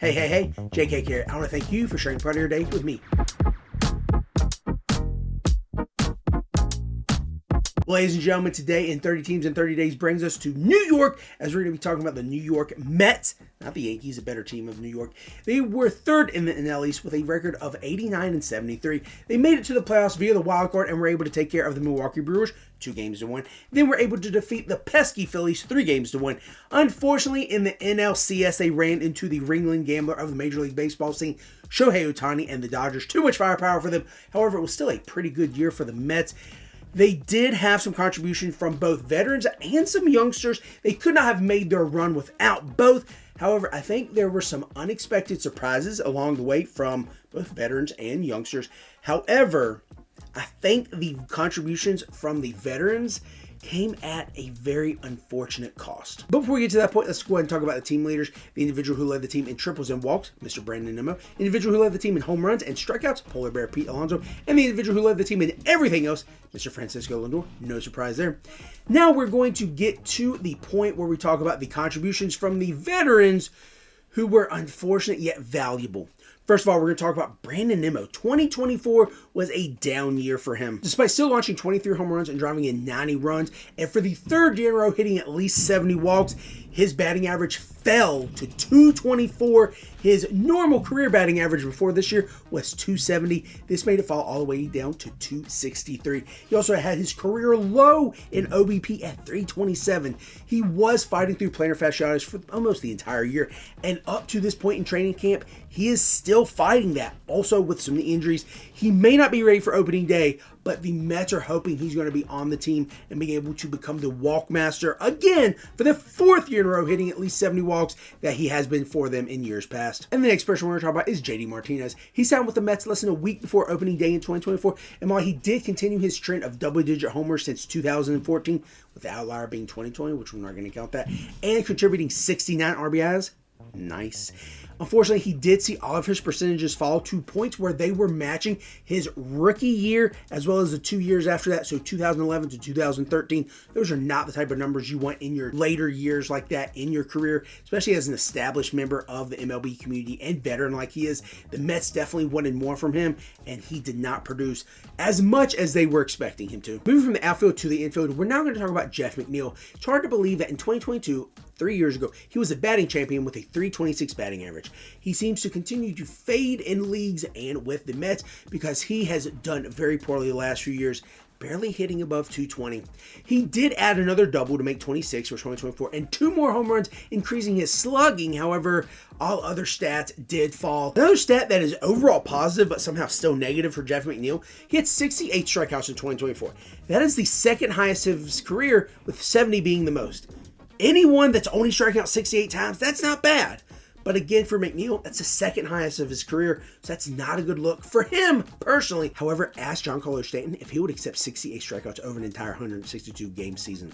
Hey, JK here. I want to thank you for sharing part of your day with me. Ladies and gentlemen, today in 30 Teams in 30 Days brings us to New York, as we're going to be talking about the New York Mets, not the Yankees, a better team of New York. They were third in the NL East with a record of 89-73. They made it to the playoffs via the wild card and were able to take care of the Milwaukee Brewers 2-1. Then were able to defeat the pesky Phillies 3-1. Unfortunately, in the NLCS, they ran into the Ringling Gambler of the Major League Baseball scene, Shohei Ohtani and the Dodgers. Too much firepower for them. However, it was still a pretty good year for the Mets. They did have some contribution from both veterans and some youngsters. They could not have made their run without both. However, I think there were some unexpected surprises along the way from both veterans and youngsters. However, I think the contributions from the veterans came at a very unfortunate cost. But before we get to that point, let's go ahead and talk about the team leaders. The individual who led the team in triples and walks, Mr. Brandon Nimmo. The individual who led the team in home runs and strikeouts, Polar Bear Pete Alonso. And the individual who led the team in everything else, Mr. Francisco Lindor. No surprise there. Now we're going to get to the point where we talk about the contributions from the veterans who were unfortunate yet valuable. First of all, we're going to talk about Brandon Nimmo. 2024 was a down year for him. Despite still launching 23 home runs and driving in 90 runs, and for the third year in a row hitting at least 70 walks, his batting average fell to 224. His normal career batting average before this year was 270. This made it fall all the way down to 263. He also had his career low in OBP at 327. He was fighting through plantar fasciitis for almost the entire year, and up to this point in training camp, he is still fighting that. Also with some injuries, he may not be ready for opening day, but the Mets are hoping he's going to be on the team and being able to become the walk master again for the fourth year in a row, hitting at least 70 walks that he has been for them in years past. And the next person we're going to talk about is JD Martinez. He signed with the Mets less than a week before opening day in 2024, and while he did continue his trend of double-digit homers since 2014, with the outlier being 2020, which we're not going to count that, and contributing 69 RBIs, nice. Unfortunately, he did see all of his percentages fall to points where they were matching his rookie year as well as the 2 years after that, so 2011 to 2013. Those are not the type of numbers you want in your later years like that in your career, especially as an established member of the MLB community and veteran like he is. The Mets definitely wanted more from him, and he did not produce as much as they were expecting him to. Moving from the outfield to the infield, we're now going to talk about Jeff McNeil. It's hard to believe that in 2022, 3 years ago, he was a batting champion with a .326 batting average. He seems to continue to fade in leagues and with the Mets because he has done very poorly the last few years, barely hitting above 220. He did add another double to make 26 for 2024 and 2 more home runs, increasing his slugging. However, all other stats did fall. Another stat that is overall positive but somehow still negative for Jeff McNeil, he had 68 strikeouts in 2024. That is the second highest of his career, with 70 being the most. Anyone that's only striking out 68 times, that's not bad. But again, for McNeil, that's the second highest of his career, so that's not a good look for him personally. However, ask Giancarlo Stanton if he would accept 68 strikeouts over an entire 162 game season.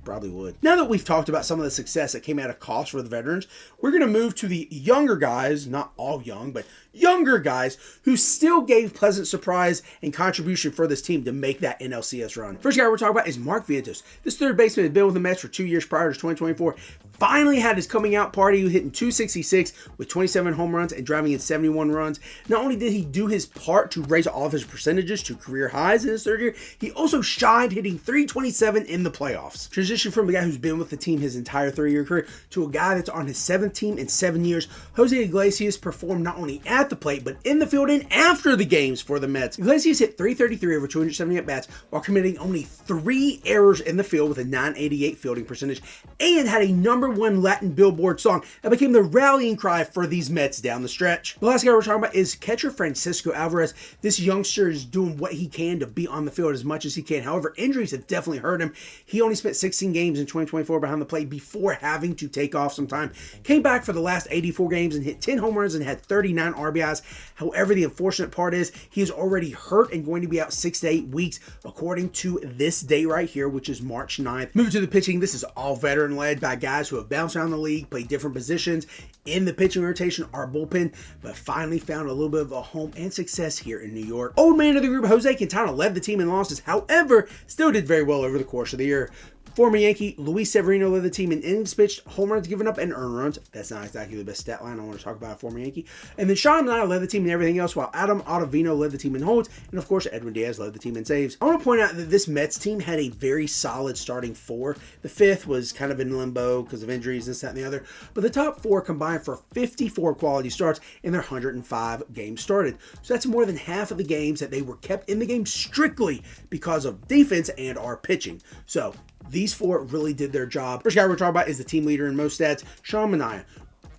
Probably would. Now that we've talked about some of the success that came at a cost for the veterans, we're going to move to the younger guys, not all young, but younger guys who still gave pleasant surprise and contribution for this team to make that NLCS run. First guy we're talking about is Mark Vientos. This third baseman had been with the Mets for 2 years prior to 2024. Finally had his coming out party, hitting .266 with 27 home runs and driving in 71 runs. Not only did he do his part to raise all of his percentages to career highs in his third year, he also shined, hitting .327 in the playoffs. Transition from a guy who's been with the team his entire 3-year career to a guy that's on his 7th team in 7 years. Jose Iglesias performed not only at the plate, but in the field and after the games for the Mets. Iglesias hit .333 over 270 at-bats while committing only 3 errors in the field with a .988 fielding percentage, and had a #1 Latin Billboard song that became the rallying cry for these Mets down the stretch. The last guy we're talking about is catcher Francisco Alvarez. This youngster is doing what he can to be on the field as much as he can. However, injuries have definitely hurt him. He only spent 16 games in 2024 behind the plate before having to take off some time. Came back for the last 84 games and hit 10 home runs and had 39 RBIs. However, the unfortunate part is he is already hurt and going to be out 6 to 8 weeks according to this day right here, which is March 9th. Moving to the pitching, this is all veteran led by guys who have bounced around the league, played different positions in the pitching rotation, our bullpen, but finally found a little bit of a home and success here in New York. Old man of the group, Jose Quintana, led the team in losses, however, still did very well over the course of the year. Former Yankee Luis Severino led the team in innings pitched, home runs given up, and earned runs. That's not exactly the best stat line I want to talk about a former Yankee. And then Sean Manaea led the team in everything else, while Adam Ottavino led the team in holds, and of course Edwin Diaz led the team in saves. I want to point out that this Mets team had a very solid starting four. The fifth was kind of in limbo because of injuries, this, that, and the other. But the top four combined for 54 quality starts in their 105 games started. So that's more than half of the games that they were kept in the game strictly because of defense and our pitching. So these four really did their job. First guy we're talking about is the team leader in most stats, Sean Manaea.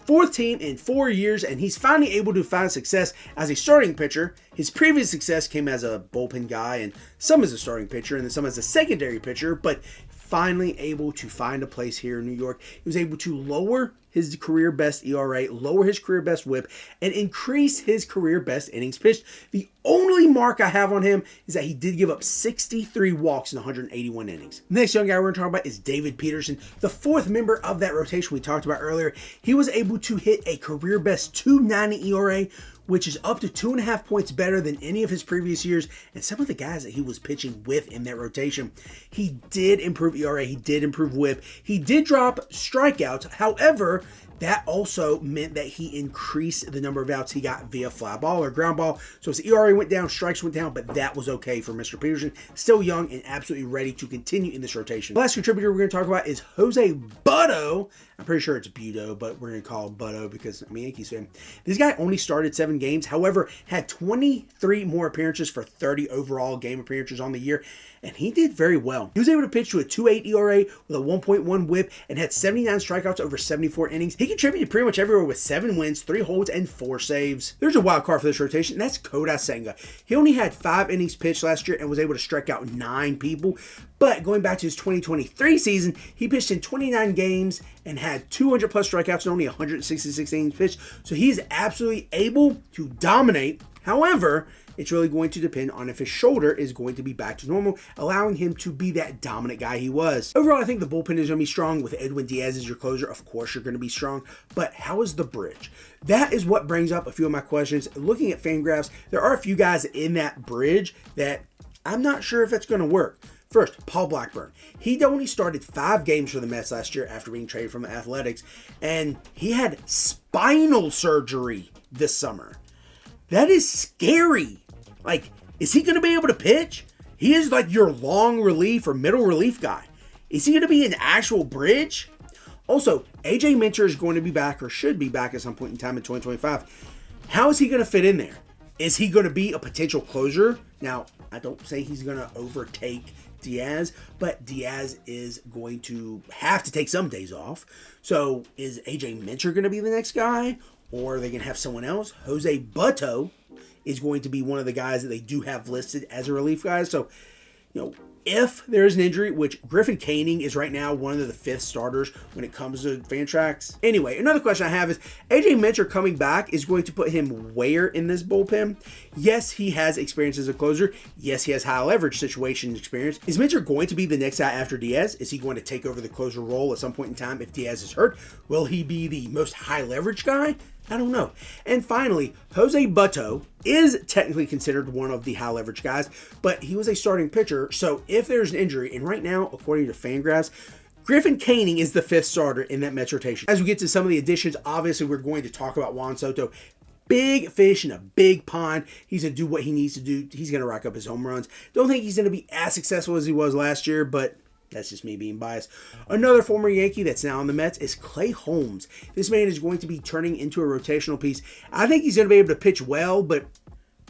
Fourth team in 4 years, and he's finally able to find success as a starting pitcher. His previous success came as a bullpen guy, and some as a starting pitcher, and then some as a secondary pitcher, but finally able to find a place here in New York. He was able to lower his career best ERA, lower his career best whip, and increase his career best innings pitched. The only mark I have on him is that he did give up 63 walks in 181 innings. The next young guy we're going to talk about is David Peterson, the fourth member of that rotation we talked about earlier. He was able to hit a career best 2.90 ERA, which is up to 2.5 points better than any of his previous years and some of the guys that he was pitching with in that rotation. He did improve ERA, he did improve whip, he did drop strikeouts. However, that also meant that he increased the number of outs he got via fly ball or ground ball. So his ERA went down, strikes went down, but that was okay for Mr. Peterson. Still young and absolutely ready to continue in this rotation. The last contributor we're going to talk about is Jose Butto. I'm pretty sure it's Budo, but we're going to call him Butto because I'm a Yankees fan. This guy only started 7 games, however, had 23 more appearances for 30 overall game appearances on the year, and he did very well. He was able to pitch to a 2.8 ERA with a 1.1 whip and had 79 strikeouts over 74 innings. He contributed pretty much everywhere with 7 wins, 3 holds, and 4 saves. There's a wild card for this rotation, and that's Kodai Senga. He only had 5 innings pitched last year and was able to strike out 9 people. But going back to his 2023 season, he pitched in 29 games and had 200 plus strikeouts and only 166 innings pitched. So he's absolutely able to dominate. However, it's really going to depend on if his shoulder is going to be back to normal, allowing him to be that dominant guy he was. Overall, I think the bullpen is going to be strong with Edwin Diaz as your closer. Of course, you're going to be strong, but how is the bridge? That is what brings up a few of my questions. Looking at FanGraphs, there are a few guys in that bridge that I'm not sure if it's going to work. First, Paul Blackburn. He only started 5 games for the Mets last year after being traded from the Athletics, and he had spinal surgery this summer. That is scary. Like, is he going to be able to pitch? He is like your long relief or middle relief guy. Is he going to be an actual bridge? Also, AJ Minter is going to be back or should be back at some point in time in 2025. How is he going to fit in there? Is he going to be a potential closer? Now, I don't say he's going to overtake Diaz, but Diaz is going to have to take some days off. So is AJ Minter going to be the next guy? Or are they going to have someone else? Jose Butto is going to be one of the guys that they do have listed as a relief guy. So, if there is an injury, which Griffin Canning is right now one of the 5th starters when it comes to Fantrax. Anyway, another question I have is, AJ Minter coming back is going to put him where in this bullpen? Yes, he has experience as a closer. Yes, he has high leverage situation experience. Is Minter going to be the next guy after Diaz? Is he going to take over the closer role at some point in time if Diaz is hurt? Will he be the most high leverage guy? I don't know. And finally, Jose Butto is technically considered one of the high leverage guys, but he was a starting pitcher. So if there's an injury, and right now, according to FanGraphs, Griffin Canning is the 5th starter in that Mets rotation. As we get to some of the additions, obviously we're going to talk about Juan Soto. Big fish in a big pond. He's going to do what he needs to do. He's going to rack up his home runs. Don't think he's going to be as successful as he was last year, but that's just me being biased. Another former Yankee that's now on the Mets is Clay Holmes. This man is going to be turning into a rotational piece. I think he's going to be able to pitch well, but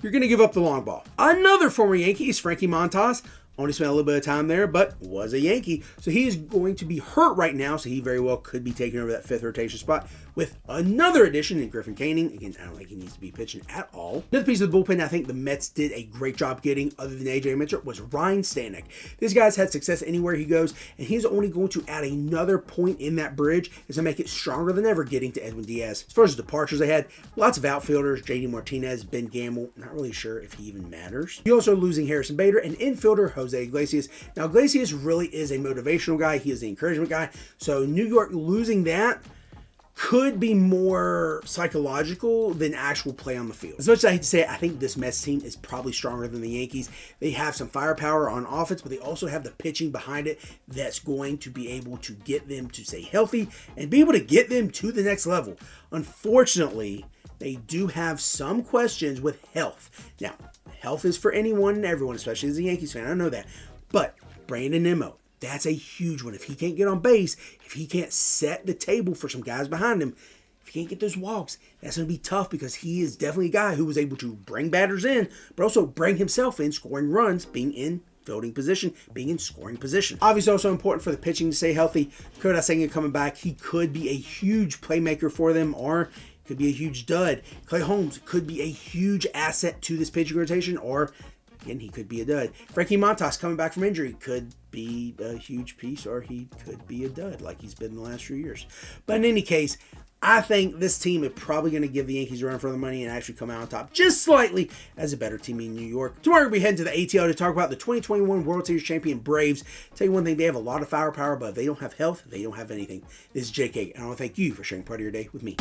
you're going to give up the long ball. Another former Yankee is Frankie Montas. Only spent a little bit of time there, but was a Yankee. So he is going to be hurt right now, so he very well could be taking over that 5th rotation spot with another addition in Griffin Canning. Again, I don't think he needs to be pitching at all. Another piece of the bullpen I think the Mets did a great job getting, other than AJ Minter, was Ryan Stanek. This guy's had success anywhere he goes, and he's only going to add another point in that bridge as to make it stronger than ever getting to Edwin Diaz. As far as the departures they had, lots of outfielders, JD Martinez, Ben Gamble, not really sure if he even matters. You also losing Harrison Bader, and infielder Jose Iglesias. Now, Iglesias really is a motivational guy. He is the encouragement guy. So New York losing that, could be more psychological than actual play on the field. As much as I hate to say it, I think this Mets team is probably stronger than the Yankees. They have some firepower on offense, but they also have the pitching behind it that's going to be able to get them to stay healthy and be able to get them to the next level. Unfortunately, they do have some questions with health. Now, health is for anyone and everyone, especially as a Yankees fan. I know that. But Brandon Nimmo, that's a huge one. If he can't get on base, if he can't set the table for some guys behind him, if he can't get those walks, that's going to be tough because he is definitely a guy who was able to bring batters in, but also bring himself in, scoring runs, being in fielding position, being in scoring position. Obviously, also important for the pitching to stay healthy. Curtis Sagan coming back, he could be a huge playmaker for them, or could be a huge dud. Clay Holmes could be a huge asset to this pitching rotation, or again, he could be a dud. Frankie Montas coming back from injury could be a huge piece, or he could be a dud like he's been in the last few years. But in any case, I think this team is probably going to give the Yankees a run for the money and actually come out on top just slightly as a better team in New York. Tomorrow we'll be heading to the ATL to talk about the 2021 World Series champion Braves. Tell you one thing, they have a lot of firepower, but if they don't have health, they don't have anything. This is JK, and I want to thank you for sharing part of your day with me.